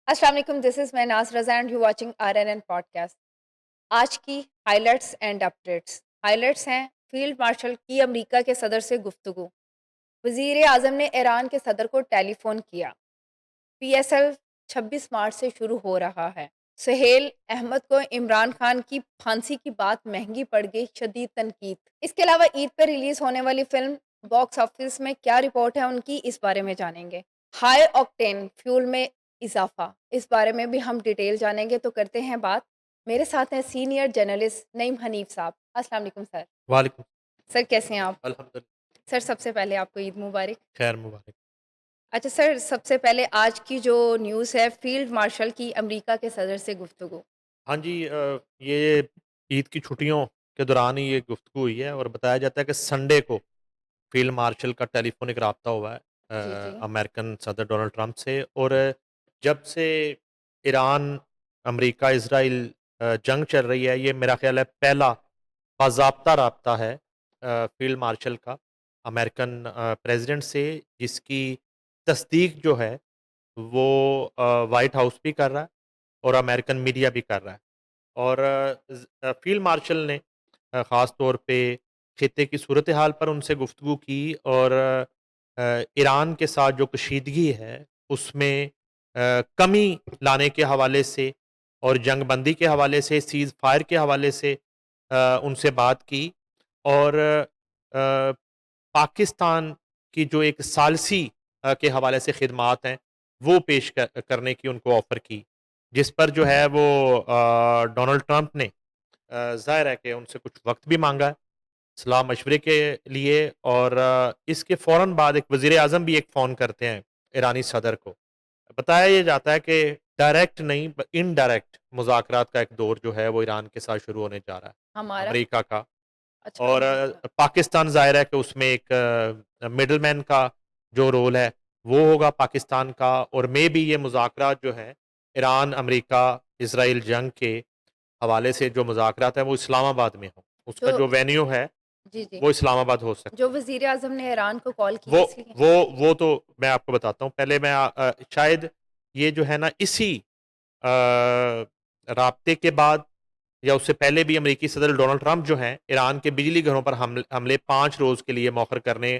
अस्सलाम वालेकुम, this is मैं Naaz Raza and you watching RNN podcast. आज की हाइलाइट्स एंड अपडेट्स। हाइलाइट्स हैं फील्ड मार्शल की अमेरिका के सदर से गुफ्तगू। वज़ीर आज़म ने ईरान के सदर को टेलीफ़ोन किया। पीएसएल 26 मार्च से शुरू हो रहा है। सुहेल अहमद को इमरान खान की फांसी की बात महंगी पड़ गई, शदीद तनकीद। इसके अलावा ईद पर रिलीज होने वाली फिल्म बॉक्स ऑफिस में क्या रिपोर्ट है उनकी, इस बारे में जानेंगे। हाई ऑक्टेन फ्यूल में इजाफा, इस बारे में भी हम डिटेल जानेंगे। तो करते हैं बात। मेरे साथ हैं सीनियर जर्नलिस्ट नईम हनीफ साहब। अस्सलाम वालेकुम सर। वालेकुम सर कैसे हैं आप? अल्हम्दुलिल्लाह। सर सबसे पहले आपको ईद मुबारक। खैर मुबारक। अच्छा सर, सबसे पहले आज की जो न्यूज़ है फील्ड मार्शल की अमेरिका के सदर से गुफ्तगू। हाँ जी, ये ईद की छुट्टियों के दौरान ही ये गुफ्तगू हुई है और बताया जाता है कि संडे को फ़ील्ड मार्शल का टेलीफ़ोनिक राब्ता हुआ है जी, जी। अमेरिकन सदर डोनाल्ड ट्रंप से। और जब से ईरान, अमेरिका, इज़राइल जंग चल रही है, ये मेरा ख़्याल है पहला बाज़ाब्ता राब्ता है फ़ील्ड मार्शल का अमेरिकन प्रेज़िडेंट से, जिसकी तस्दीक जो है वो व्हाइट हाउस भी कर रहा है और अमेरिकन मीडिया भी कर रहा है। और फ़ील्ड मार्शल ने ख़ास तौर पे ख़ित्ते की सूरत हाल पर उनसे गुफ्तगू की और ईरान के साथ जो कशीदगी है उसमें कमी लाने के हवाले से और जंग बंदी के हवाले से, सीज़ फायर के हवाले से उनसे बात की। और पाकिस्तान की जो एक सालसी के हवाले से खिदमात हैं, वो पेश करने की उनको ऑफ़र की, जिस पर जो है वो डोनाल्ड ट्रंप ने ज़ाहिर है कि उनसे कुछ वक़्त भी माँगा है, सलाह-मशवरे के लिए। और इसके फ़ौरन बाद एक वज़ीर-ए-आज़म भी एक फ़ोन करते हैं ईरानी सदर को। बताया ये जाता है कि डायरेक्ट नहीं इनडायरेक्ट मुज़ाकरात का एक दौर जो है वो ईरान के साथ शुरू होने जा रहा है, हमारा अमेरिका का। अच्छा और अमेरिका। पाकिस्तान ज़ाहिर है कि उसमें एक मिडलमैन का जो रोल है, वो होगा पाकिस्तान का। और मेबी ये मुज़ाकरात जो हैं, ईरान, अमेरिका, इज़राइल जंग के हवाले से जो मुज़ाकरात हैं, वो इस्लामाबाद में हों। उसका जो जो वेन्यू है, जी, जी। वो इस्लामाबाद हो जो सकता है। वज़ीर आज़म ने ईरान को कॉल की वो इसलिए? वो वो तो मैं आपको बताता हूँ। पहले मैं शायद ये जो है ना, इसी राब्ते के बाद या उससे पहले भी अमेरिकी सदर डोनाल्ड ट्रंप जो हैं, ईरान के बिजली घरों पर हमले 5 रोज़ के लिए मौखर करने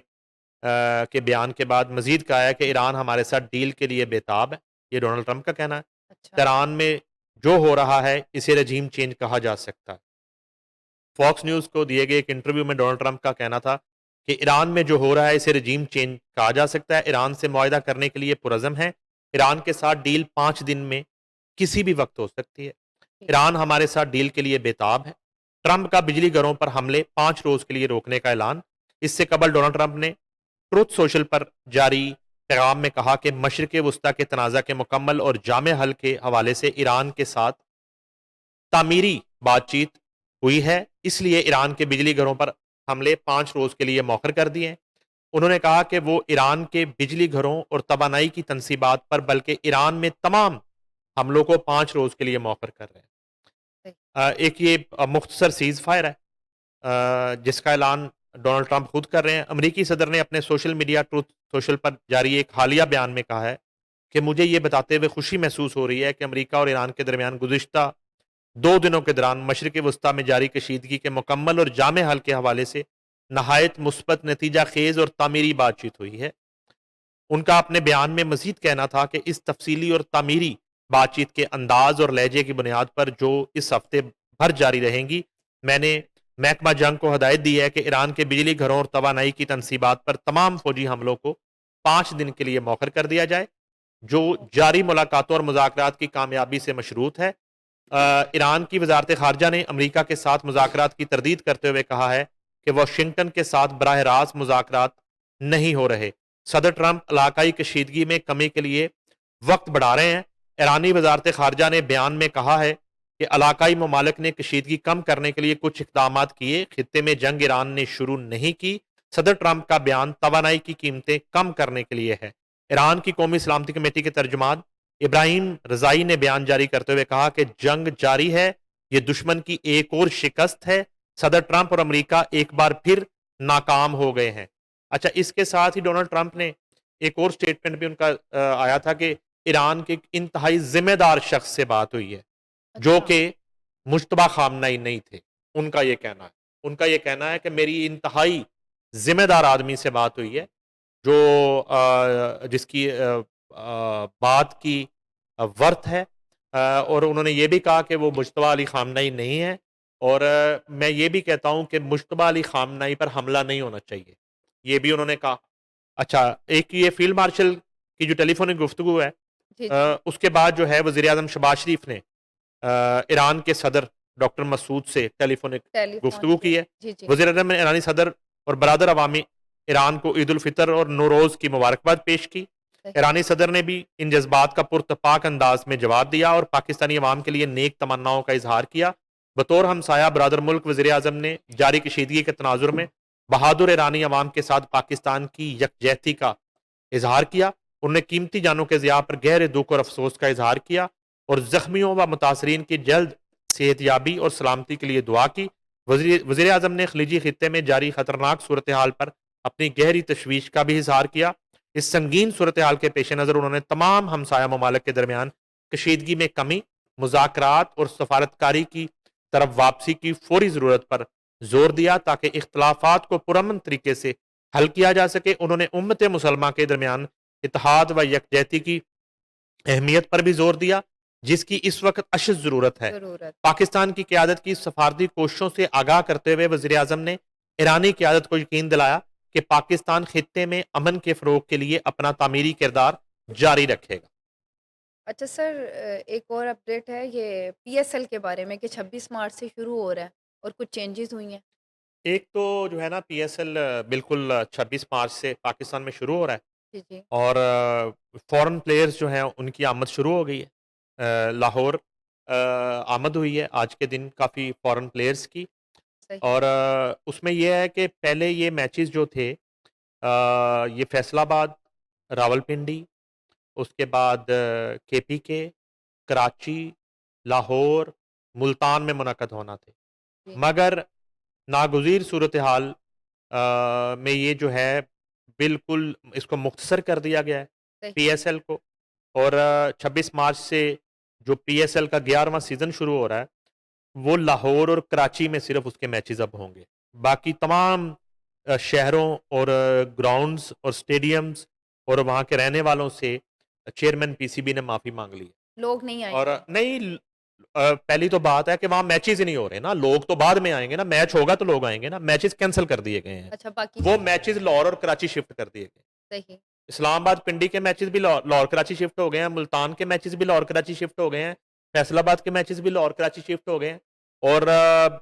के बयान के बाद मज़ीद कहा है कि ईरान हमारे साथ डील के लिए बेताब है। ये डोनाल्ड ट्रंप का कहना है। अच्छा। तेहरान में जो हो रहा है, इसे रजीम चेंज कहा जा सकता है। फॉक्स न्यूज़ को दिए गए एक इंटरव्यू में डोनाल्ड ट्रंप का कहना था कि ईरान में जो हो रहा है, इसे रजीम चेंज कहा जा सकता है। ईरान से मुआहदा करने के लिए पुरज़म है। ईरान के साथ डील 5 दिन में किसी भी वक़्त हो सकती है। जी। ईरान हमारे साथ डील के लिए बेताब है। ट्रंप का बिजली घरों पर हमले 5 रोज़ के लिए रोकने का ऐलान। इससे कबल डोनाल्ड ट्रंप ने ट्रुथ सोशल पर जारी पैगाम में कहा कि मशरिक़ वुस्ता के तनाज़ा के मुकम्मल और जामे हल के हवाले से ईरान के साथ तामीरी बातचीत हुई है, इसलिए ईरान के बिजली घरों पर हमले 5 रोज़ के लिए मौखर कर दिए हैं। उन्होंने कहा कि वो ईरान के बिजली घरों और तवानाई की तनसीबात पर, बल्कि ईरान में तमाम हमलों को 5 रोज़ के लिए मौखर कर रहे हैं। सही। एक ये मुख्तसर सीज़ फायर है जिसका ऐलान डोनाल्ड ट्रंप खुद कर रहे हैं। अमेरिकी सदर ने अपने सोशल मीडिया ट्रुथ सोशल पर जारी एक हालिया बयान में कहा है कि मुझे ये बताते हुए खुशी महसूस हो रही है कि अमेरिका और ईरान के दरमियान गुज़िश्ता 2 दिनों के दौरान मशरिक़ वस्ता में जारी कशीदगी के मुकम्मल और जामे हल के हवाले से नहायत मुस्बत, नतीजा खेज़ और तामीरी बातचीत हुई है। उनका अपने बयान में मज़ीद कहना था कि इस तफ़सीली और तामीरी बातचीत के अंदाज़ और लहजे की बुनियाद पर, जो इस हफ़्ते भर जारी रहेंगी, मैंने महकमा जंग को हदायत दी है कि ईरान के बिजली घरों और तवानाई की तनसीबात पर तमाम फ़ौजी हमलों को 5 दिन के लिए मौखर कर दिया जाए, जो जारी मुलाकातों और मुज़ाकरात की कामयाबी से मशरूत है। ईरान की वज़ारत ख़ारजा ने अमेरिका के साथ मुज़ाकरात की तरदीद करते हुए कहा है कि वाशिंगटन के साथ बराह रास्त मुज़ाकरात नहीं हो रहे। सदर ट्रंप इलाकाई कशीदगी में कमी के लिए वक्त बढ़ा रहे हैं। ईरानी वज़ारत ख़ारजा ने बयान में कहा है कि इलाकाई ममालिक ने कशीदगी कम करने के लिए कुछ इक़दाम किए, खित्ते में जंग ईरान ने शुरू नहीं की। सदर ट्रंप का बयान तवानाई की कीमतें कम करने के लिए है। ईरान की कौमी सलामती कमेटी के तर्जुमान इब्राहिम रज़ाई ने बयान जारी करते हुए कहा कि जंग जारी है, ये दुश्मन की एक और शिकस्त है। सदर ट्रंप और अमेरिका एक बार फिर नाकाम हो गए हैं। अच्छा, इसके साथ ही डोनाल्ड ट्रंप ने एक और स्टेटमेंट भी उनका आया था कि ईरान के एक इंतहाई जिम्मेदार शख्स से बात हुई है, जो अच्छा। कि मुश्तबा खामनेई नहीं थे। उनका ये कहना है। उनका ये कहना है कि मेरी इंतहाई जिम्मेदार आदमी से बात हुई है, जो जिसकी बात की वर्थ है, और उन्होंने ये भी कहा कि वो मुश्तबा अली खामनेई नहीं है, और मैं ये भी कहता हूँ कि मुश्तबा अली खामनेई पर हमला नहीं होना चाहिए। ये भी उन्होंने कहा। अच्छा, एक ये फ़ील्ड मार्शल की जो टेलीफ़ोनिक गुफ्तगू है, जी, जी। उसके बाद जो है वज़ीर-ए-आज़म शहबाज शरीफ ने ईरान के सदर डॉक्टर मसूद से टेलीफ़ोनिक टेलीफ़ोन गुफ्तगू पे। की है। जी, जी। वज़ीर-ए-आज़म ने ईरानी सदर और बरादर अवामी ईरान को ईद उल फ़ितर और नौरोज़ की मुबारकबाद पेश की। सही। ईरानी सदर ने भी इन जज़्बात का पुरतपाक अंदाज़ में जवाब दिया और पाकिस्तानी अवाम के लिए नेक तमन्नाओं का इज़हार किया। बतौर हमसाया बरादर मुल्क वज़ीर-ए-आज़म ने जारी कशीदगी के तनाज़ुर में बहादुर ईरानी अवाम के साथ पाकिस्तान की यकजहती का इज़हार किया। उन्होंने कीमती जानों के ज़िया पर गहरे दुःख और अफ़सोस का इज़हार किया और ज़ख्मियों व मुतासरीन की जल्द सेहतयाबी और सलामती के लिए दुआ की। वज़ीर-ए-आज़म ने खलीजी खित्ते में जारी खतरनाक सूरत हाल पर अपनी गहरी तशवीश का भी इज़हार किया। इस संगीन सूरत हाल के पेश नज़र उन्होंने तमाम हमसाया ममालिक के दरमियान कशीदगी में कमी, मुज़ाकरात और सफारतकारी की तरफ वापसी की फ़ौरी ज़रूरत पर जोर दिया, ताकि इख्तलाफात को पुरअमन तरीके से हल किया जा सके। उन्होंने उम्मत मुसलमा के दरमियान इत्तेहाद व यकजहती की अहमियत पर भी जोर दिया, जिसकी इस वक्त अशद ज़रूरत है। ज़रूरत। पाकिस्तान की क़यादत की सफारती कोशिशों से आगाह करते हुए वज़ीर-ए-आज़म ने ईरानी क़यादत को यकीन दिलाया कि पाकिस्तान खित्ते में अमन के फ़रोग़ के लिए अपना तामीरी किरदार जारी रखेगा। अच्छा सर, एक और अपडेट है ये पीएसएल के बारे में कि 26 मार्च से शुरू हो रहा है और कुछ चेंजेस हुई हैं। एक तो जो है ना पीएसएल बिल्कुल 26 मार्च से पाकिस्तान में शुरू हो रहा है, जी, जी। और फ़ॉरेन प्लेयर्स जो हैं उनकी आमद शुरू हो गई है। लाहौर आमद हुई है आज के दिन काफ़ी फ़ॉरेन प्लेयर्स की, सही। और उसमें ये है कि पहले ये मैचेस जो थे, ये फैसलाबाद, रावलपिंडी, उसके बाद केपीके, कराची, लाहौर, मुल्तान में मुनक़द होना थे। जी। मगर नागुज़ीर सूरत हाल में ये जो है बिल्कुल इसको मुख्तसर कर दिया गया है सही। पीएसएल को, और 26 मार्च से जो पीएसएल का 11वां सीज़न शुरू हो रहा है, वो लाहौर और कराची में सिर्फ उसके मैचेस अब होंगे। बाकी तमाम शहरों और ग्राउंड्स और स्टेडियम्स और वहाँ के रहने वालों से चेयरमैन पीसीबी ने माफ़ी माँग ली है। लोग नहीं और आएँगे। नहीं, पहली तो बात है कि वहाँ मैचेस ही नहीं हो रहे ना, लोग तो बाद में आएँगे ना, मैच होगा तो लोग आएँगे ना, मैचेस कैंसल कर दिए गए हैं। अच्छा, बाकी वो चीज़ें मैचेस लाहौर और कराची शिफ्ट कर दिए गए। सही। इस्लामाबाद पिंडी के मैचेस भी लाहौर कराची शिफ्ट हो गए हैं, मुल्तान के मैचेस भी लाहौर कराची शिफ्ट हो गए हैं, फैसलाबाद के मैचेस भी लाहौर कराची शिफ्ट हो गए हैं, और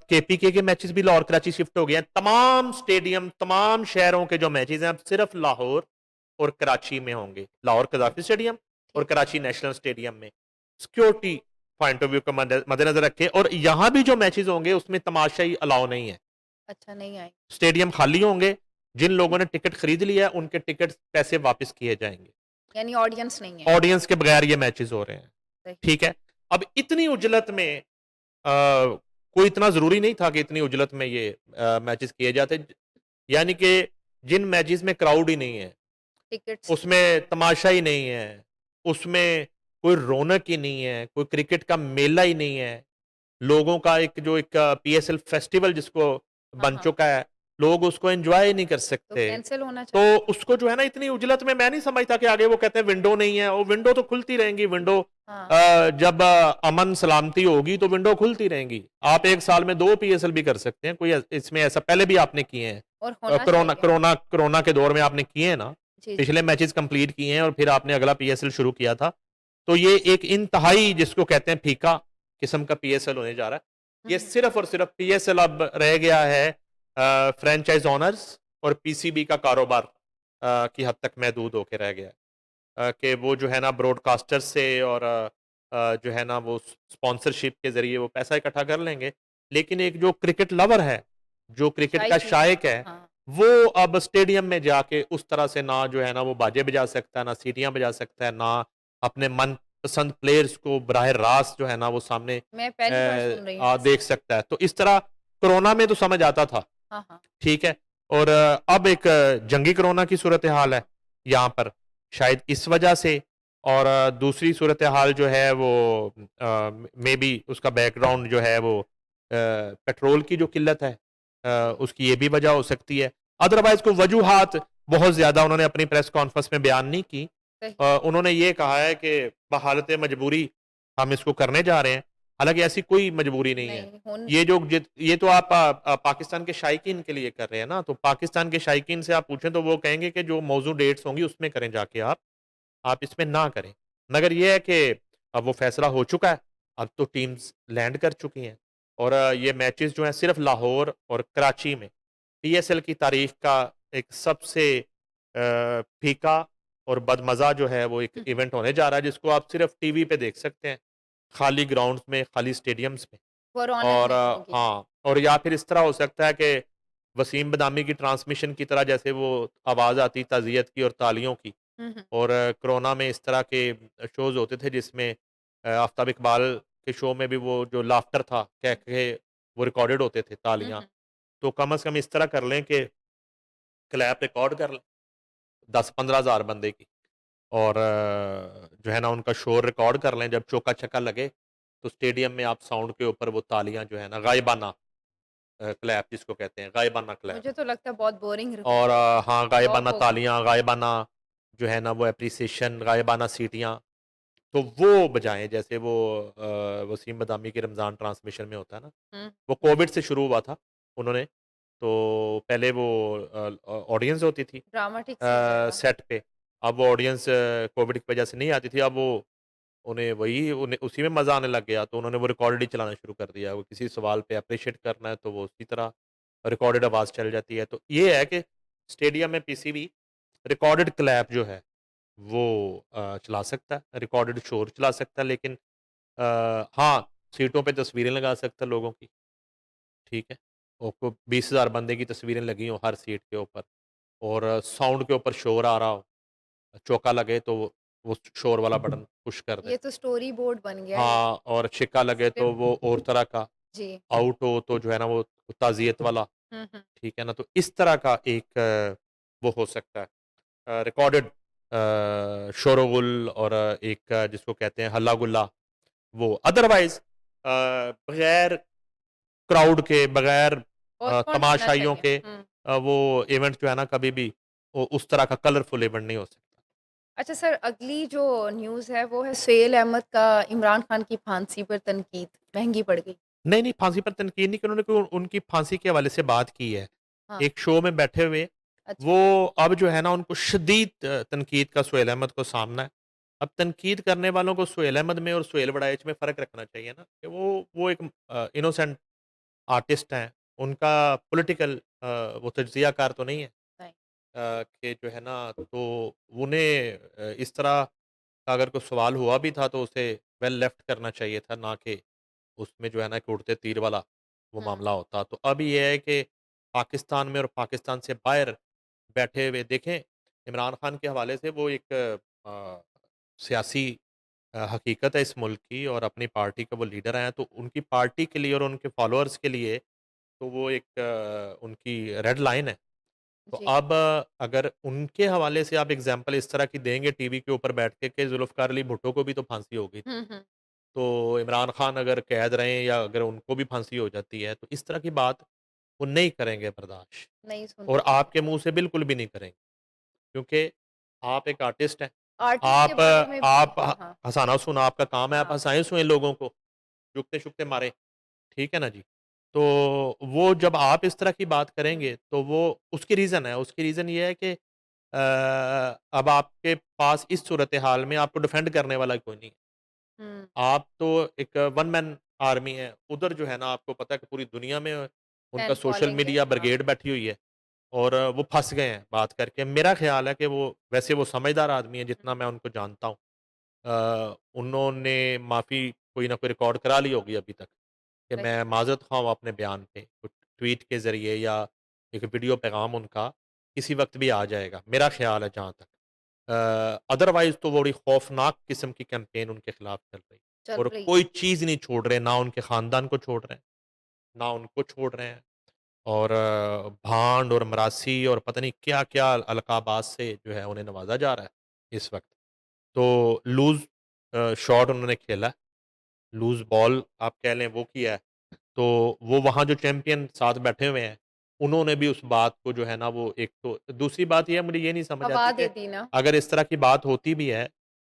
केपीके के मैचेस भी लाहौर कराची शिफ्ट हो गए हैं। तमाम स्टेडियम, तमाम शहरों के जो मैचेस हैं अब सिर्फ लाहौर और कराची में होंगे। लाहौर कज़ाफ़ी स्टेडियम और ठीक। कराची नेशनल स्टेडियम में। सिक्योरिटी पॉइंट ऑफ व्यू को मद्देनज़र रखें, और यहाँ भी जो मैचेस होंगे उसमें तमाशाई अलाउ नहीं है। अच्छा, नहीं आएँ। स्टेडियम खाली होंगे, जिन लोगों ने टिकट खरीद लिया है उनके टिकट पैसे वापस किए जाएँगे। यानी ऑडियंस नहीं है। ऑडियंस के बगैर ये मैचेस हो रहे हैं। सही। ठीक है? अब इतनी उजलत में कोई इतना ज़रूरी नहीं था कि इतनी उजलत में ये मैचेस किए जाते। यानी कि जिन मैचेस में क्राउड ही नहीं है, टिकट्स। उसमें तमाशा ही नहीं है, उसमें कोई रौनक ही नहीं है, कोई क्रिकेट का मेला ही नहीं है, लोगों का एक पीएसएल फेस्टिवल जिसको हाँ, बन हाँ। चुका है, लोग उसको एन्जॉय ही नहीं कर तो सकते। कैंसल होना तो चाहिए। उसको जो है ना इतनी उजलत में मैं नहीं समझता कि आगे वो कहते हैं विंडो नहीं है, वो विंडो तो खुलती रहेंगी। विंडो हाँ। जब अमन सलामती होगी तो विंडो खुलती रहेंगी। आप 1 साल में 2 पीएसएल भी कर सकते हैं, कोई इसमें ऐसा पहले भी आपने किए हैं। और होना कोरोना चाहिए। कोरोना कोरोना के दौर में आपने किए हैं ना, जी, जी। पिछले मैचेस कंप्लीट किए हैं और फिर आपने अगला पीएसएल शुरू किया था। तो ये एक इंतहाई जिसको कहते हैं फीका किस्म का पीएसएल होने जा रहा है। हुँ, ये हुँ। सिर्फ और सिर्फ पीएसएल अब रह गया है फ्रैंचाइज़ ओनर्स और पीसीबी का कारोबार की हद तक महदूद होके रह गया है। कि वो जो है ना ब्रॉडकास्टर से और जो है ना वो स्पॉन्सरशिप के ज़रिए वो पैसा इकट्ठा कर लेंगे। लेकिन एक जो क्रिकेट लवर है, जो क्रिकेट का शायक ही। शायक है, हाँ। वो अब स्टेडियम में जाके उस तरह से ना जो है ना वो बाजे बजा सकता है, ना सीटियाँ बजा सकता है, ना अपने मनपसंद प्लेयर्स को बराह रास्त जो है ना वो सामने मैं पहली बार सुन रही हूँ देख ऐसा। सकता है। तो इस तरह कोरोना में तो समझ आता था, हाँ, हाँ। ठीक है? और अब एक जंगी कोरोना की सूरत हाल है यहाँ पर। शायद इस वजह से और दूसरी सूरत हाल जो है वो मे बी उसका बैकग्राउंड जो है वो पेट्रोल की जो किल्लत है, जी, उसकी ये भी वजह हो सकती है। अदरवाइज़ कोई वजूहात बहुत ज़्यादा उन्होंने अपनी प्रेस कॉन्फ्रेंस में बयान नहीं की। सही। उन्होंने ये कहा है कि बहालत मजबूरी हम इसको करने जा रहे हैं, हालाँकि ऐसी कोई मजबूरी नहीं है। नहीं, हुन ये तो आप पाकिस्तान के शायकीन के लिए कर रहे हैं ना, तो पाकिस्तान के शायकीन से आप पूछें तो वो कहेंगे कि जो मौजू डेट्स होंगी उसमें करें जाके आप इसमें ना करें। मगर ये है कि अब वो फैसला हो चुका है, अब तो टीम्स लैंड कर चुकी हैं और ये मैचेज़ जो हैं सिर्फ़ लाहौर और कराची में पीएसएल की तारीख़ का एक सबसे फीका और बदमज़ा जो है वो एक हुँ, हुँ। इवेंट होने जा रहा है जिसको आप सिर्फ़ टीवी पे देख सकते हैं, खाली ग्राउंड्स में, खाली स्टेडियम्स में। वो रौनक और नहीं होगी। हाँ, और या फिर इस तरह हो सकता है कि वसीम बदामी की ट्रांसमिशन की तरह जैसे वो आवाज़ आती ताज़ियत की और तालियों की, हुँ, हुँ। और कोरोना में इस तरह के शोज़ होते थे जिसमें आफ़ताब इकबाल के शो में भी वो जो लाफ्टर था, कह के वो रिकॉर्डेड होते थे हुँ, तालियाँ। हुँ। तो कम से कम इस तरह कर लें कि क्लैप रिकॉर्ड कर लें 10-15 हज़ार बंदे की, और जो है ना उनका शोर रिकॉर्ड कर लें, जब चौका-छक्का लगे, तो स्टेडियम में आप साउंड के ऊपर वो तालियाँ जो है ना गायबाना क्लैप जिसको कहते हैं, गायबाना क्लैप। मुझे तो लगता है बहुत बोरिंग और हाँ, जॉब गायबाना होगी। तालियाँ, गायबाना जो है ना वो एप्रिसिएशन, गायबाना सीटियाँ, तो वो बजाएँ जैसे वो वसीम बदामी की रमज़ान ट्रांसमिशन में होता है ना, हुँ। वो कोविड से शुरू हुआ था उन्होंने, तो पहले वो ऑडियंस होती थी ड्रामाटिक सी हो जाएगा। सेट पे, अब वो ऑडियंस कोविड की वजह से नहीं आती थी, अब वो उन्हें उसी में मज़ा आने लग गया, तो उन्होंने वो रिकॉर्डेड ही चलाना शुरू कर दिया। वो किसी सवाल पे एप्रिशिएट करना है, तो वो उसी तरह रिकॉर्डेड आवाज़ चल जाती है। तो ये है कि स्टेडियम में पीसीबी रिकॉर्डेड क्लैप जो है, वो चला सकता है, रिकॉर्डेड शोर चला सकता है, लेकिन हाँ, सीटों पे तस्वीरें लगा सकता है लोगों की, ठीक है? और को 20,000 बंदे की तस्वीरें लगी हों हर सीट के ऊपर, और साउंड के ऊपर शोर आ रहा हो, चौका लगे तो वो शोर वाला बटन पुश कर दें। ये तो स्टोरी बोर्ड बन गया ये हाँ, और छिक्का लगे तो स्क्रिप्ट। वो और तरह का, जी। आउट हो तो जो है ना वो ताज़ियत वाला, हुँ, हुँ। ठीक है ना? तो इस तरह का एक वो हो सकता है रिकॉर्डेड शोरगुल, और एक जिसको कहते हैं हल्ला-गुल्ला वो। अदरवाइज़ बगैर क्राउड के, बगैर और कौन होना तमाशाइयों चाहिए? के हुँ। वो इवेंट जो है ना कभी भी उस तरह का कलरफुल इवेंट नहीं हो सकता। अच्छा सर, अगली जो न्यूज़ है वो है सुहेल अहमद का इमरान खान की फांसी पर तनकीद, महँगी पड़ गई। नहीं, नहीं, फांसी पर तनकीद नहीं की उन्होंने, कोई उनकी फांसी के हवाले से बात की है। हाँ, एक शो में बैठे हुए, अच्छा। वो अब जो है ना उनको शदीद तनकीद का सुहेल अहमद को सामना है। अब तनकीद करने वालों को सुहेल अहमद में और सुहेल वड़ाइच में फ़र्क रखना चाहिए ना, कि वो एक इनोसेंट आर्टिस्ट हैं। उनका पॉलिटिकल वो तज्ज़ियाकार तो नहीं है। नहीं। कि जो है ना तो उन्हें इस तरह का अगर कोई सवाल हुआ भी था तो उसे वेल लेफ्ट करना चाहिए था, ना कि उसमें जो है ना कि उड़ते तीर वाला वो हुँ, मामला होता। तो अब ये है कि पाकिस्तान में और पाकिस्तान से बाहर बैठे हुए देखें, इमरान खान के हवाले से वो एक सियासी हकीकत है इस मुल्क की, और अपनी पार्टी के वो लीडर हैं, तो उनकी पार्टी के लिए और उनके फॉलोअर्स के लिए तो वो एक उनकी रेड लाइन है। तो जी। अब अगर उनके हवाले से आप एग्ज़ाम्पल इस तरह की देंगे टीवी के ऊपर बैठ के ज़ुल्फ़िकार अली भुट्टो को भी तो फांसी हो गई थी। हुँ, हुँ। तो इमरान खान अगर कैद रहें या अगर उनको भी फांसी हो जाती है, तो इस तरह की बात वो नहीं करेंगे बर्दाश्त, नहीं सुन और आपके मुँह से बिल्कुल भी नहीं करेंगे। क्योंकि आप एक आर्टिस्ट हैं। आर्टिस्ट के आप बारे में भी आप हाँ, हाँ, हँसाना-सुना आपका काम है, आप हाँ। हँसाएँ-सुएँ लोगों को, चुगते-चुगते मारें, ठीक है ना जी? तो वो जब आप इस तरह की बात करेंगे, तो वो उसकी रीज़न है, उसकी रीज़न ये है कि अब आपके पास इस सूरत-ए-हाल में आपको डिफेंड करने वाला कोई नहीं है। हुँ, आप तो एक वन मैन आर्मी है, उधर जो है ना आपको पता है कि पूरी दुनिया में उनका फैन सोशल फॉलोइंग है। मीडिया हाँ, ब्रिगेड बैठी हुई है, और वो फँस गए हैं बात करके। मेरा ख़्याल है कि वो वैसे वो समझदार आदमी है हुँ, जितना मैं उनको जानता हूँ। उन्होंने माफ़ी कोई ना कोई रिकॉर्ड करा ली होगी अभी तक, कि सही। मैं माज़रत ख़्वाह हूँ अपने बयान पे, कुछ ट्वीट के ज़रिए या एक वीडियो पैगाम उनका किसी वक़्त भी आ जाएगा, मेरा ख़्याल है जहाँ तक। अदरवाइज़ तो बड़ी खौफ़नाक किस्म की कैंपेन उनके खिलाफ चल रही है, चल और रही कोई है। चीज़ नहीं छोड़ रहे, ना उनके ख़ानदान को छोड़ रहे हैं, ना उनको छोड़ रहे हैं, और भांड और मरासी और पता नहीं क्या-क्या अलक़ाबात से जो है उन्हें नवाज़ा जा रहा है इस वक़्त। तो लूज़ शॉट उन्होंने खेला, लूज़ बॉल आप कह लें वो किया है। तो वो वहाँ जो चैंपियन साथ बैठे हुए हैं, उन्होंने भी उस बात को जो है ना वो एक तो दूसरी बात ये है मुझे ये नहीं समझ हवा आती दे कि दी ना। अगर इस तरह की बात होती भी है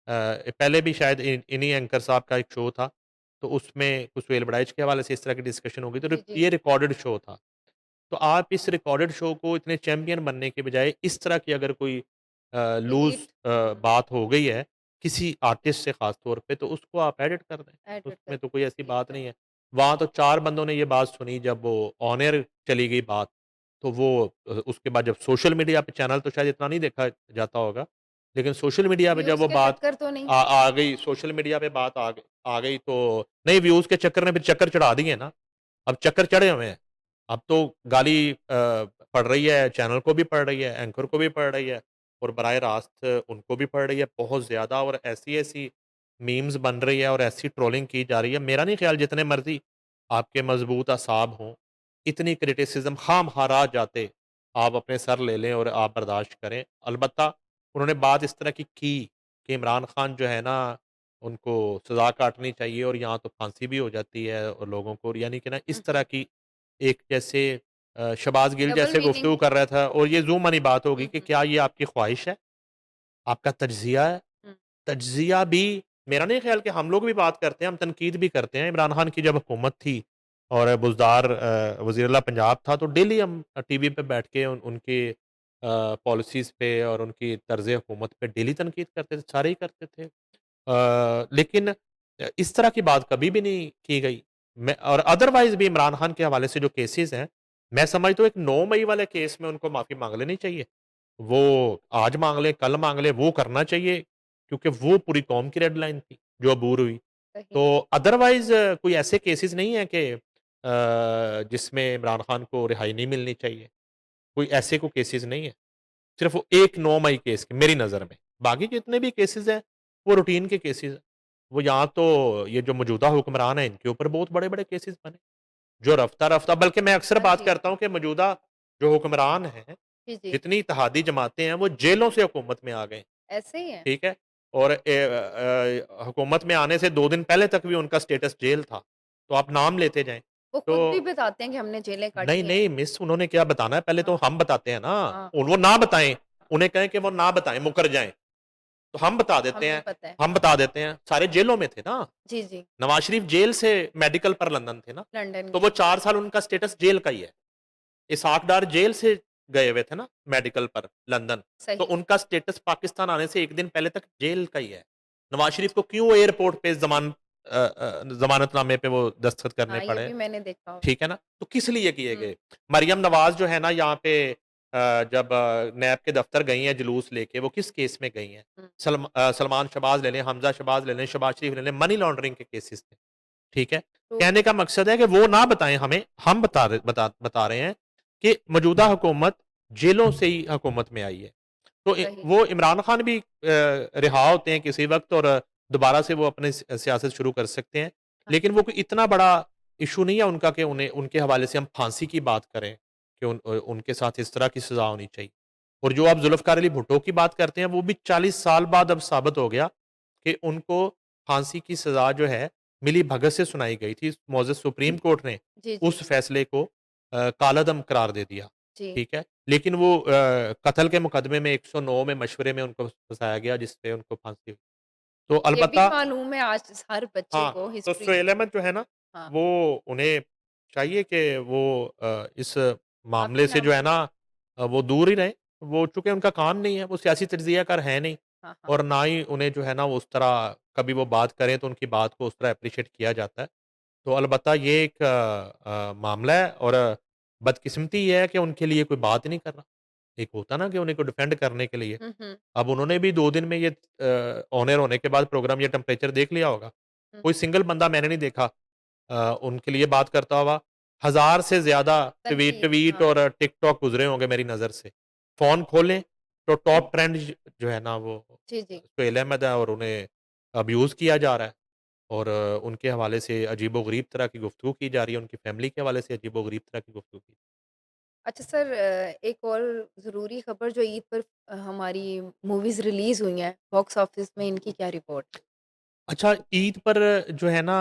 पहले भी शायद इन्हीं एंकर साहब का एक शो था, तो उसमें कुछ वेल बड़ाइच के हवाले से इस तरह की डिस्कशन हो गई, तो जी, जी। ये रिकॉर्डेड शो था। तो आप इस रिकॉर्डेड शो को इतने चैंपियन बनने के बजाय इस तरह की अगर कोई लूज़ डिलीट हुँ, बात हो गई है, किसी आर्टिस्ट से ख़ास तौर पे तो उसको आप एडिट कर दें, एडिट उसमें तो करके कोई ऐसी ठीक बात है। नहीं है। वहाँ तो 4 बंदों ने ये बात सुनी जब वो ऑन एयर चली गई बात, तो वो उसके बाद जब सोशल मीडिया पे चैनल तो शायद इतना नहीं देखा जाता होगा, लेकिन सोशल मीडिया पे जब व्यूज़ वो के बात चक्कर तो नहीं? आ गई सोशल मीडिया पे बात आ गई तो नहीं व्यूज़ के चक्कर ने फिर चक्कर चढ़ा दिए ना। अब चक्कर चढ़े हुए हैं। अब तो गाली पड़ रही है, चैनल को भी पड़ रही है, एंकर को भी पड़ रही है और बराह रास्त उनको भी पड़ रही है बहुत ज़्यादा और ऐसी-ऐसी मीम्स बन रही है और ऐसी ट्रोलिंग की जा रही है। मेरा नहीं ख़्याल जितने मर्ज़ी आपके मज़बूत असाब हों, इतनी क्रिटिसिज़्म खामख़ा जाते, आप अपने सर ले लें और आप बर्दाश्त करें। अलबत्ता उन्होंने बात इस तरह की कि इमरान खान जो है ना, उनको सज़ा काटनी चाहिए और यहाँ तो फांसी भी हो जाती है और लोगों को यानी कि ना हुँ, इस तरह हुँ। की एक जैसे शहबाज़ गिल डबल जैसे मीनिंग गुफ्तगू कर रहा था और ये ज़ूम वाली बात होगी हुँ, कि हुँ, क्या ये आपकी ख़्वाहिश है? आपका तज्ज़िया है? हुँ। तज्ज़िया भी मेरा नहीं ख़्याल कि हम लोग भी बात करते हैं, हम तनकीद भी करते हैं। इमरान खान की जब हुकूमत थी और बुज़दार वज़ीर-ए-आला पंजाब था, तो डेली हम टीवी पे बैठ के उनके पॉलिसीज़ पे और उनकी तर्ज़ हुकूमत पे डेली तनकीद करते थे, सारे ही करते थे। लेकिन इस तरह की बात कभी भी नहीं की गई। मैं और अदरवाइज़ भी इमरान खान के हवाले से जो केसेज़ हैं, मैं समझता हूँ एक 9 मई वाले केस में उनको माफ़ी माँग लेनी चाहिए। वो आज माँग लें, कल माँग लें, वो करना चाहिए क्योंकि वो पूरी कौम की रेड लाइन थी, जो अबूर हुई। सही। तो अदरवाइज़ कोई ऐसे केसेज़ नहीं हैं कि जिसमें इमरान खान को रिहाई नहीं मिलनी चाहिए। कोई ऐसे कोई केसेज़ नहीं है। सिर्फ़ वो एक 9 मई केस के मेरी नज़र में। बाकी जितने भी केसेज़ हैं, वो रूटीन के केसेज़ हैं। वो यहाँ तो ये जो मौजूदा हुक्मरान हैं, इनके ऊपर बहुत बड़े-बड़े केसेज़ बने। जो रफ्ता-रफ्ता बल्कि मैं अक्सर हाँ बात जी। करता हूँ कि मौजूदा जो हुक्मरान हैं, जी, जी। जितनी इत्तेहादी जमातें हैं, वो जेलों से हुकूमत में आ गए, ऐसे ही है? ठीक है? और हुकूमत में आने से 2 दिन पहले तक भी उनका स्टेटस जेल था। तो आप नाम लेते जाएँ। वो तो खुद भी बताते हैं कि हमने जेलें नहीं, काटी हैं। नहीं मिस उन्होंने क्या बताना है, पहले तो हाँ, हम बताते हैं ना। हाँ, वो ना बताएँ, उन्हें कहें कि वो ना बताएँ, मुकर जाएँ। तो हम बता देते हमें हैं पता है। हम हाँ। बता देते हैं, सारे जेलों में थे ना। जी, जी। नवाज़ शरीफ जेल से मेडिकल पर लंदन थे ना, लंदन तो गए वो हैं। 4 साल उनका स्टेटस जेल का ही है। इसहाक डार जेल से गए हुए थे ना मेडिकल पर लंदन, तो सही। उनका स्टेटस पाकिस्तान आने से 1 दिन पहले तक जेल का ही है। नवाज़ शरीफ को अच्छा। क्यों एयरपोर्ट पे ज़मानतनामे पे वो दस्तखत करने हाँ, ये पड़े? भी मैंने देखा हुआ है। ठीक है ना? तो किस लिए किए हुँ, गए? मरियम नवाज़ जो है ना यहाँ पे जब नैब के दफ्तर गई हैं जुलूस लेके, वो किस केस में गई हैं? हुँ। सलमान शहबाज़ ले लें, हमज़ा शहबाज़ ले लें, शहबाज़ शरीफ ले लें, मनी लॉन्ड्रिंग के केसेस थे, ठीक है? ट्रू। कहने का मकसद है कि वो ना बताएँ हमें, हम बता रहे हैं कि मौजूदा हुकूमत जेलों से ही हुकूमत में आई है। तो सही। वो इमरान खान भी रिहा होते हैं किसी वक़्त और दोबारा से वो अपनी सियासत शुरू कर सकते हैं। हाँ लेकिन वो जी। कोई इतना बड़ा इश्यू नहीं है उनका कि उन्हें उनके हवाले से हम फांसी की बात करें कि उनके साथ इस तरह की सज़ा होनी चाहिए। और जो आप ज़ुल्फ़िकार अली भुट्टो की बात करते हैं, वो भी 40 साल बाद अब साबित हो गया कि उनको फांसी की सज़ा जो है, मिलीभगत से सुनाई गई थी। मौज़ूद सुप्रीम कोर्ट ने जी, जी। उस फैसले को कालादम करार दे दिया, जी। ठीक है? लेकिन वो कत्ल के मुकदमे में 109 में मशवरे में उनको फँसाया गया जिससे उनको फांसी हुई। तो ये भी अलबत्ता मालूम है आज हर बच्चे हाँ, को तो हिस्ट्री। सुहेल अहमद जो है ना, हाँ, वो उन्हें चाहिए कि वो इस माफ़ी मामले से ना जो है माँगे। ना वो दूर ही रहें। वो चूँकि उनका काम नहीं है, वो सियासी तज्ज़ियाकार है नहीं हाँ, हाँ। और ना ही उन्हें जो है ना वो उस तरह कभी वो बात करें तो उनकी बात को उस तरह एप्रिशिएट किया जाता है। तो अलबत्ता ये एक मामला है और बदकिस्मती ये है कि उनके लिए कोई बात ही नहीं कर रहा। एक होता ना कि उन्हें को डिफेंड करने के लिए। हुँ, हुँ, अब उन्होंने भी 2 दिन में ये ऑन एयर होने के बाद प्रोग्राम ये टेम्परेचर देख लिया होगा। हुँ। कोई सिंगल बंदा मैंने नहीं देखा उनके लिए बात करता हुआ। 1000 से ज़्यादा तनकीद, ट्वीट हाँ। और टिकटॉक गुज़रे होंगे मेरी नज़र से। फ़ोन खोलें तो टॉप ट्रेंड जो है ना वो जी, जी। सुहेल अहमद है और उन्हें अब्यूज़ किया जा रहा है और उनके हवाले से अजीबो-गरीब तरह की गुफ्तगू की जा रही है, उनकी फैमिली के हवाले से अजीबो-गरीब तरह की गुफ्तगू की अच्छा सर, एक और ज़रूरी खबर जो ईद पर हमारी मूवीज़ रिलीज़ हुई हैं, बॉक्स ऑफिस में इनकी क्या रिपोर्ट? अच्छा, ईद पर जो है ना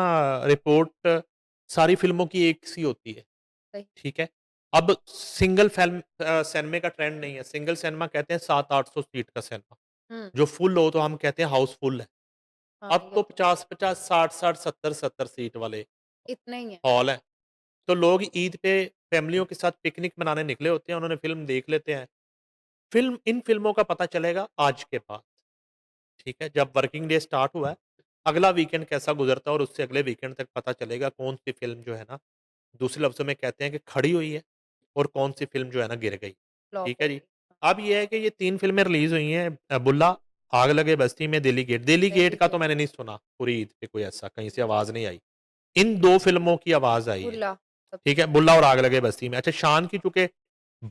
रिपोर्ट सारी फ़िल्मों की एक सी होती है, सही। ठीक है? अब सिंगल सिनेमे का ट्रेंड नहीं है, सिंगल सिनेमा कहते हैं 700-800 सीट का सिनेमा, हुँ, जो फुल हो तो हम कहते हैं हाउसफुल है। हाँ, अब ये तो तो 50-50, 60-60, 70-70 सीट वाले इतना ही है। हॉल हैं। तो लोग ईद पे फैमिलियों के साथ पिकनिक मनाने निकले होते हैं, उन्होंने फ़िल्म देख लेते हैं। इन फ़िल्मों का पता चलेगा आज के बाद, ठीक है? जब वर्किंग डे स्टार्ट हुआ है, अगला वीकेंड कैसा गुज़रता है और उससे अगले वीकेंड तक पता चलेगा कौन-सी फ़िल्म जो है ना, दूसरे लफ्ज़ों में कहते हैं कि खड़ी हुई है और कौन-सी फ़िल्म जो है ना गिर गई। फ्लॉप ठीक हो है जी? गई। अब ये है कि ये 3 फ़िल्में रिलीज़ हुई हैं बुल्ला, आग लगे बस्ती में, दिल्ली गेट। दिल्ली गेट का तो डेलीगेट। मैंने नहीं सुना पूरी ईद पे कोई ऐसा, कहीं से जी, आवाज़ नहीं आई। इन 2 फ़िल्मों की आवाज़ आई है, बुल्ला सबसे ठीक है? बुल्ला और आग लगे बस्ती में। अच्छा, शान की चूँकि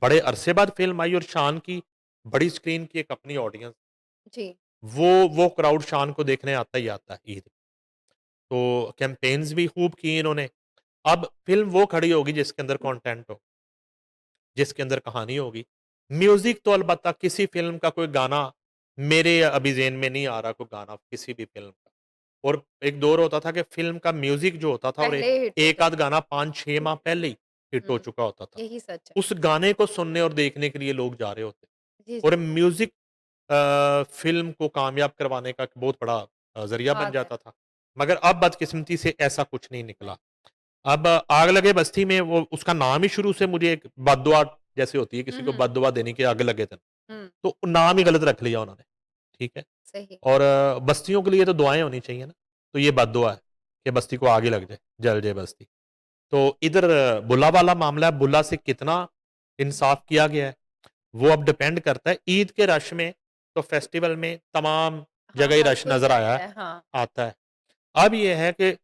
बड़े अरसे बाद फ़िल्म आई और शान की बड़ी स्क्रीन की एक अपनी ऑडियंस, जी, वो क्राउड शान को देखने आता ही आता है ईद। तो कैम्पेन्स भी खूब किए इन्होंने। अब फ़िल्म वो खड़ी होगी जिसके अंदर कंटेंट हो, जिसके अंदर कहानी होगी। म्यूज़िक तो अलबत्ता किसी फ़िल्म का कोई गाना मेरे अभी ज़हन में नहीं आ रहा कोई गाना किसी भी फ़िल्म का। और एक दौर होता था कि फ़िल्म का म्यूज़िक जो होता था और पहले हिट एक होता आध था। गाना 5-6 माह पहले ही हिट हो हुँ, चुका होता था। यही सच है। उस गाने को सुनने और देखने के लिए लोग जा रहे होते। जी, और जी, म्यूज़िक फ़िल्म को कामयाब करवाने का एक बहुत बड़ा ज़रिया बन हाथ है। जाता था। मगर अब बदकिस्मती से ऐसा कुछ नहीं निकला। अब आग लगे बस्ती में वो उसका नाम ही शुरू से मुझे एक बददुआ जैसे होती है, हुँ, किसी को हुँ, बददुआ देने की आग लगे तन, हुँ, तो नाम ही गलत रख लिया उन्होंने, ठीक है? सही। और बस्तियों के लिए तो दुआएँ होनी चाहिए ना, तो ये बददुआ है कि बस्ती को आग ही लग जाए, जल जाए बस्ती। तो इधर बुल्ला वाला मामला है, बुल्ला से कितना इंसाफ किया गया है, वो अब डिपेंड करता है। ईद के रश में तो फेस्टिवल में तमाम हाँ, जगह ही हर रश कोई नज़र आया है जाता है। हाँ। आता है। अब ये है कि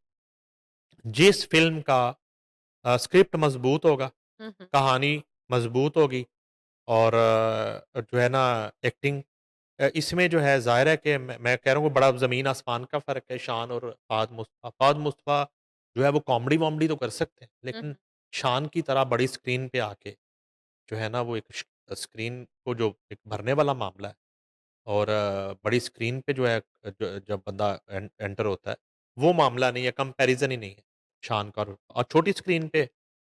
जिस फ़िल्म का स्क्रिप्ट मज़बूत होगा, हुँ, हुँ, कहानी मज़बूत होगी और जो है ना एक्टिंग इसमें जो है ज़ाहिर है कि मैं कह रहा हूँ बड़ा ज़मीन आसमान का फ़र्क है शान और फ़ाहद मुस्तफ़ा। फ़ाहद मुस्तफ़ा जो है वो कॉमेडी-वॉमेडी तो कर सकते हैं, हुँ, लेकिन हुँ, शान की तरह बड़ी स्क्रीन पे आके जो है ना वो एक स्क्रीन को जो एक भरने वाला मामला है और बड़ी स्क्रीन पे जो है जब बंदा एंटर होता है, वो मामला नहीं है, कंपैरिज़न ही नहीं है शान का और छोटी स्क्रीन पे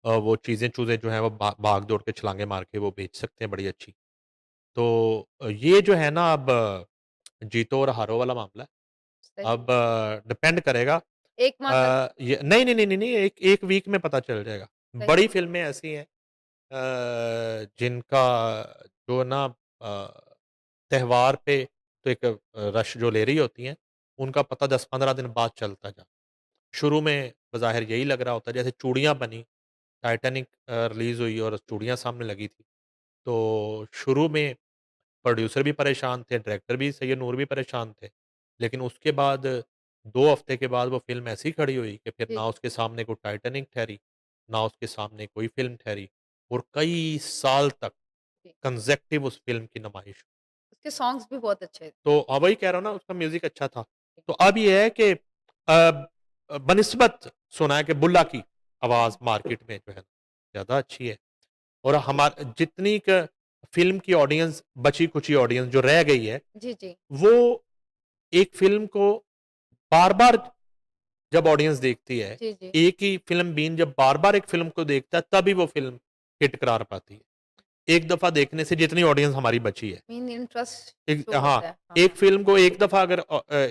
वो चीज़ें-चूज़ें जो हैं वो भाग-दौड़ के छलांगे मार के वो बेच सकते हैं बड़ी अच्छी। तो ये जो है ना अब जीतो और हारो वाला मामला है। सही। अब डिपेंड करेगा 1 माह तक ये नहीं, नहीं, नहीं, नहीं, नहीं, एक 1 वीक में पता चल जाएगा। सही। बड़ी फ़िल्में ऐसी हैं जिनका जो ना त्योहार पे तो एक रश जो ले रही होती हैं, उनका पता 10-15 दिन बाद चलता जा शुरू में बज़ाहिर यही लग रहा होता है, जैसे चूड़ियाँ बनी, टाइटैनिक रिलीज़ हुई और चूड़ियाँ सामने लगी थी। तो शुरू में प्रोड्यूसर भी परेशान थे, डायरेक्टर भी सैयद नूर भी परेशान थे। लेकिन उसके बाद 2 हफ्ते के बाद वो फ़िल्म ऐसी खड़ी हुई कि फिर जी, ना जी, उसके सामने कोई टाइटैनिक ठहरी, ना उसके सामने कोई फ़िल्म ठहरी और कई साल तक जी। कंसेक्टिव उस फ़िल्म की नुमाइश। उसके सॉन्ग्स भी बहुत अच्छे थे। तो वही कह रहा हूँ ना उसका म्यूज़िक अच्छा था। तो अब ये है कि बनिस्बत सुना है कि बुल्ला की हुँ, आवाज़ हुँ। मार्केट में जो है ज़्यादा अच्छी है और जितनी क फ़िल्म की ऑडियंस बची-खुची ऑडियंस जो रह गई है, जी, जी। वो एक फ़िल्म को बार-बार जब ऑडियंस देखती है, जी, जी। एक ही फ़िल्म बीन जब बार-बार एक फ़िल्म को देखता है, तभी वो फ़िल्म हिट करार पाती है। एक दफ़ा देखने से जितनी ऑडियंस हमारी बची है। मीन इंटरेस्ट एक शो हाँ, होता है। एक हाँ, फ़िल्म को एक दफ़ा अगर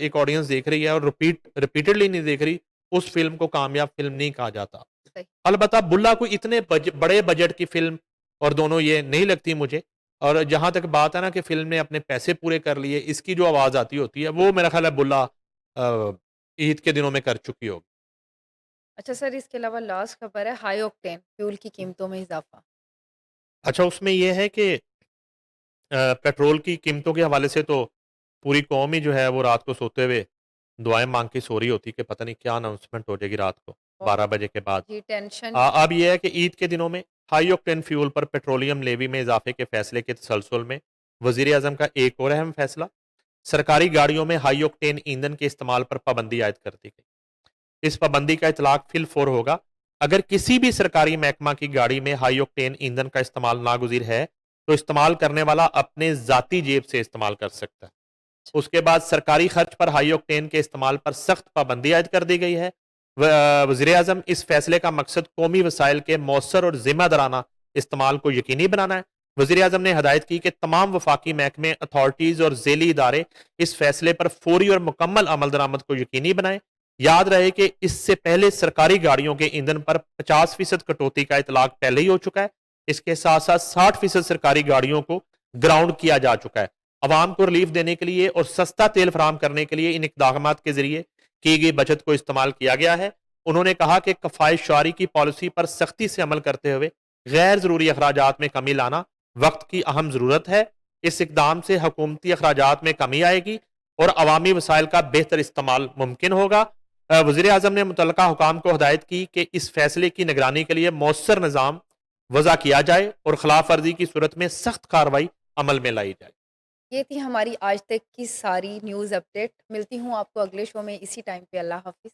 एक ऑडियंस देख रही है और रिपीटेडली नहीं देख रही, उस फ़िल्म को कामयाब फ़िल्म नहीं कहा जाता। सही। अलबत्ता बुल्ला कोई इतने बड़े बजट की फ़िल्म और दोनों ये नहीं लगती मुझे और जहाँ तक बात है ना कि फ़िल्म ने अपने पैसे पूरे कर लिए, इसकी जो आवाज़ आती होती है, वो मेरा ख़्याल है बुल्ला ईद के दिनों में कर चुकी होगी। अच्छा सर, इसके अलावा लास्ट खबर है हाई ऑक्टेन फ्यूल की कीमतों में इज़ाफ़ा। अच्छा उसमें ये है कि पेट्रोल की कीमतों के हवाले से तो पूरी कौम ही जो है वो रात को सोते हुए दुआएँ माँग के सो रही होती कि पता नहीं क्या अनाउंसमेंट हो जाएगी रात को बहुत 12 बजे के बाद। जी, टेंशन अब ये है कि ईद के दिनों में हाई ऑक्टेन फ्यूल पर पेट्रोलियम लेवी में इजाफे के फैसले के तसलसल में वज़ीर-ए-आज़म का एक और अहम फैसला, सरकारी गाड़ियों में हाई ऑक्टेन ईंधन के इस्तेमाल पर पाबंदी आयद कर दी गई। इस पाबंदी का इतलाक फिल फौर होगा अगर किसी भी सरकारी महकमा की गाड़ी में हाई ऑक्टेन ईंधन का इस्तेमाल नागुज़ीर है, तो इस्तेमाल करने वाला अपने ज़ाती जेब से इस्तेमाल कर सकता है। उसके बाद सरकारी खर्च पर हाई ऑक्टेन के इस्तेमाल पर सख्त पाबंदी आयद कर दी गई है। वज़ीर-ए-आज़म इस फैसले का मकसद कौमी वसाइल के मौसर और ज़िम्मेदाराना इस्तेमाल को यकीनी बनाना है। वज़ीर-ए-आज़म ने हदायत की कि तमाम वफाकी महकमे, अथॉरिटीज़ और ज़ेली इदारे इस फैसले पर फौरी और मुकम्मल अमल दरामद को यकीनी बनाएं। याद रहे कि इससे पहले सरकारी गाड़ियों के ईंधन पर 50% कटौती का इतलाक पहले ही हो चुका है। इसके साथ साथ 60% सरकारी गाड़ियों को ग्राउंड किया जा चुका है। अवाम को रिलीफ देने के लिए और सस्ता तेल फराहम करने के लिए इन इकदामात के जरिए की गई बचत को इस्तेमाल किया गया है। उन्होंने कहा कि कफायश शारी की पॉलिसी पर सख्ती से अमल करते हुए गैर जरूरी अखराजात में कमी लाना वक्त की अहम जरूरत है। इस इकदाम से हुकूमती अखराजात में कमी आएगी और अवामी वसाइल का बेहतर इस्तेमाल मुमकिन होगा। वज़ीर आज़म ने मुतल्लका हुकाम को हदायत की कि इस फैसले की निगरानी के लिए मौसर निज़ाम वज़ा किया जाए और खिलाफ वर्जी की सूरत में सख्त कार्रवाई अमल में लाई जाए। ये थी हमारी आज तक की सारी न्यूज़ अपडेट। मिलती हूँ आपको अगले शो में इसी टाइम पे। अल्लाह हाफ़िज़।